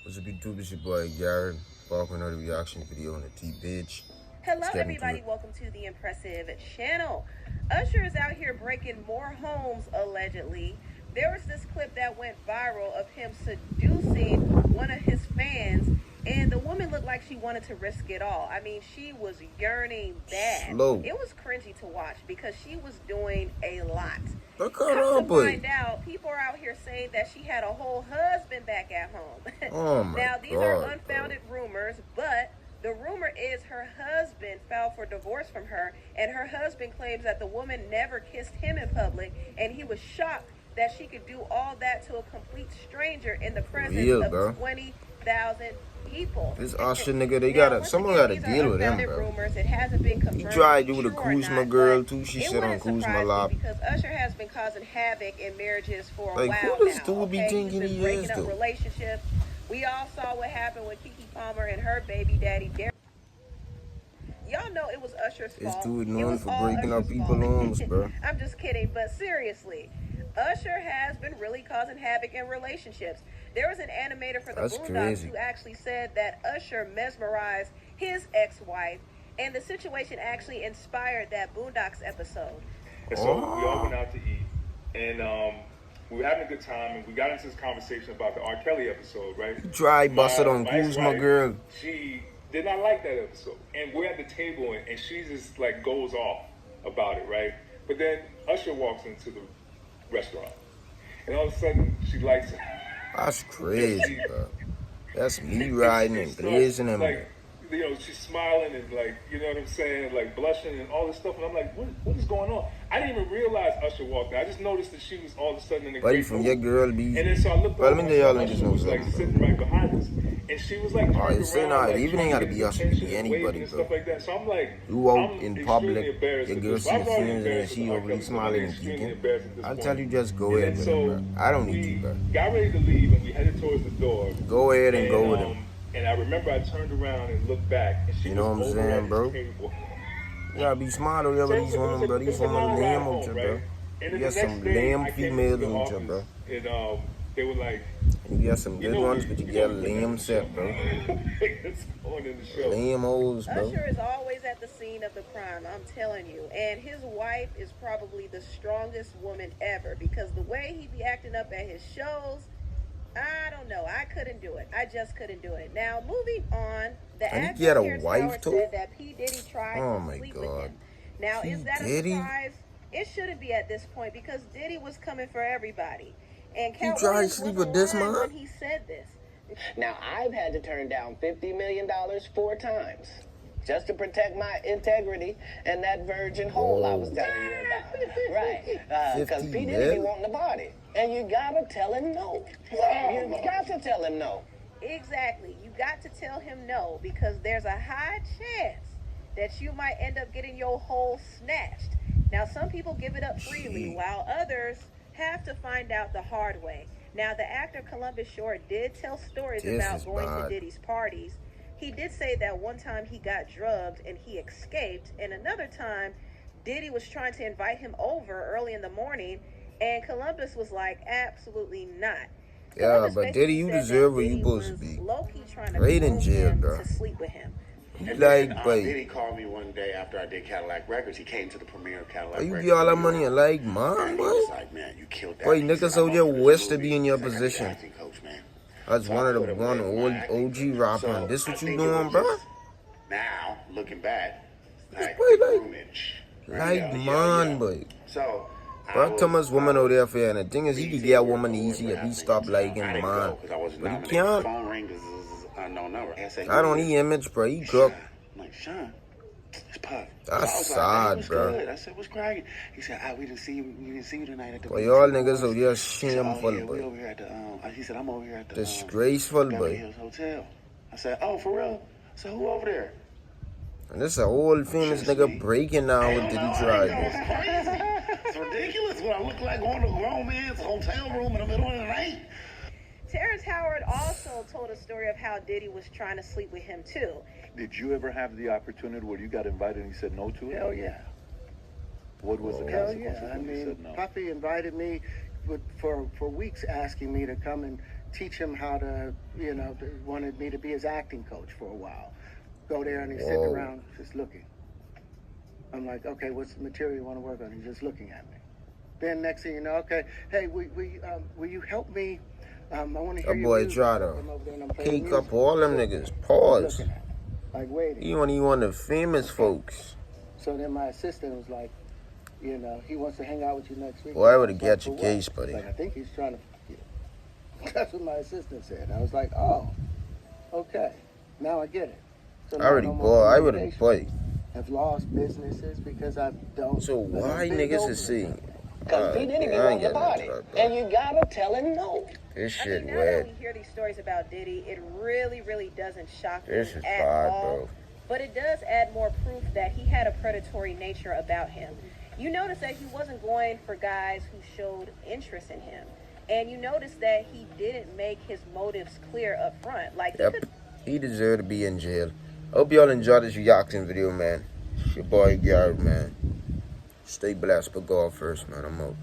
What's up, YouTube? It's your boy Garret. Back with another reaction video on the T-Bitch. Hello, everybody. Welcome to the impressive channel. Usher is out here breaking more homes, allegedly. There was this clip that went viral of him seducing one of his fans, and the woman looked like she wanted to risk it all. I mean, she was yearning bad. It was cringy to watch because she was doing a lot. Come to find out, people are out here saying that she had a whole husband back at home. Oh my now, these are unfounded rumors, but the rumor is her husband filed for divorce from her, and her husband claims that the woman never kissed him in public, and he was shocked that she could do all that to a complete stranger in the presence of 20,000 people. This Usher nigga, someone gotta deal with him, bro. Rumors. It hasn't been confirmed. He tried to do with a Kuzma girl too. She said on Kuzma Lab. Because Usher has been causing havoc in marriages for a while now. Who does dude be thinking he is, though? Relationships. We all saw what happened with Keke Palmer and her baby daddy, Garret. Y'all know it was Usher's fault. This dude known for breaking up people's homes, bro. I'm just kidding, but seriously, Usher has been really causing havoc in relationships. There was an animator for the Boondocks who actually said that Usher mesmerized his ex-wife, and the situation actually inspired that Boondocks episode. And so we all went out to eat, and we were having a good time, and we got into this conversation about the R. Kelly episode, right? He tried busted on Kuzma girl. She did not like that episode, and we're at the table, and she just like goes off about it, right? But then Usher walks into the restaurant, and all of a sudden she likes it. That's crazy, bro. That's me riding and blazing him. Like, you know, she's smiling and like, you know what I'm saying, like blushing and all this stuff, and I'm like, what is going on? I didn't even realize Usher walked in. I just noticed that she was all of a sudden in a great mood. Your girl be. And then so I looked over, and Usher was like sitting right behind us, and she was like, even ain't gotta be Usher, it could be anybody, bro. Like that. So I'm like, you out in public, your girl see your friends and she overly smiling and geeking. I tell you, just go ahead with him, bro. I don't need you, bro. Got ready to leave, and we headed towards the door. Go ahead and go with him. And I remember I turned around and looked back, and she was over at the table. You gotta be smart over there with these women, bro. These women are lame out here, bro. You got some lame females out here, bro. And they were like, you got some good ones, but you got a lame set, bro. Lame hoes, bro. Usher is always at the scene of the crime, I'm telling you. And his wife is probably the strongest woman ever, because the way he be acting up at his shows, I don't know. I couldn't do it. I just couldn't do it. Now, moving on, the actor Terrance said that P. Diddy tried to sleep with him. Now, is that a surprise? It shouldn't be at this point, because Diddy was coming for everybody. And Cat Williams was lying when he said this. Now, I've had to turn down $50 million 4 times just to protect my integrity and that virgin hole I was telling you about. Right. Because P. Diddy be wanting the body. And you gotta tell him no. You got to tell him no. Exactly. You got to tell him no, because there's a high chance that you might end up getting your hole snatched. Now, some people give it up freely, while others have to find out the hard way. Now, the actor Columbus Short did tell stories about going to Diddy's parties. He did say that one time he got drugged and he escaped, and another time Diddy was trying to invite him over early in the morning, and Columbus was like, absolutely not. Yeah, but Diddy, you deserve where you supposed to be. Right in jail, bro. To sleep with him. Diddy called me one day after I did Cadillac Records. He came to the premiere of Cadillac Records. You get all that money and like, man, boy. Like, man, you killed that. Boy, niggas out there wish to be in your position. Coach, man. That's one of the old OG rapper. This what you doing, bro? Now, looking back, like man, boy. So, bro, Thomas woman out there for you, and the thing is, he could get a woman easy if he stop liking man. But he can't. I don't need image, bro. He cook. I'm like, Sean, it's Puff. That's sad, bro. I said, what's cracking? He said, we didn't see you tonight at the boy, y'all niggas out there shameful, we boy. over here at the, he said, I'm over here at the disgraceful, boy. Hills Hotel. I said, oh, for real? I said, who over there? And this is an old famous nigga breaking down with Diddy tried. It's ridiculous what I look like going to a grown man's hotel room in the middle of the night. Terrance Howard also told a story of how Diddy was trying to sleep with him too. Did you ever have the opportunity where you got invited and you said no to it? Hell yeah. What was the consequences when you said no? Puffy invited me for weeks, asking me to come and teach him how to, wanted me to be his acting coach for a while. Go there and he's sitting around just looking. I'm like, okay, what's the material you want to work on? He's just looking at me. Then next thing you know, okay, hey, will you help me? I want to hear That your boy music. try to I'm over there and I'm playing cake music. up all them niggas. Pause. Like waiting. He one of the famous folks. So then my assistant was like, he wants to hang out with you next week. Boy, I would have was like, got your "For case, what?" buddy. Like, I think he's trying to. That's what my assistant said. I was like, oh, okay, now I get it. So I already, boy, I would have, boy. Have lost businesses because I don't. So why niggas is seeing? Because P. Diddy be I ain't wanting the got party. nothing about And you gotta tell him no. This I shit mean, now that weird. we hear these stories about Diddy, it really, really doesn't shock me This is at bad, all. bro. But it does add more proof that he had a predatory nature about him. You notice that he wasn't going for guys who showed interest in him. And you notice that he didn't make his motives clear up front. Like, Yep, he deserved to be in jail. Hope y'all enjoyed this reaction video, man. It's your boy Garret, man. Stay blessed, but God first, man. I'm out.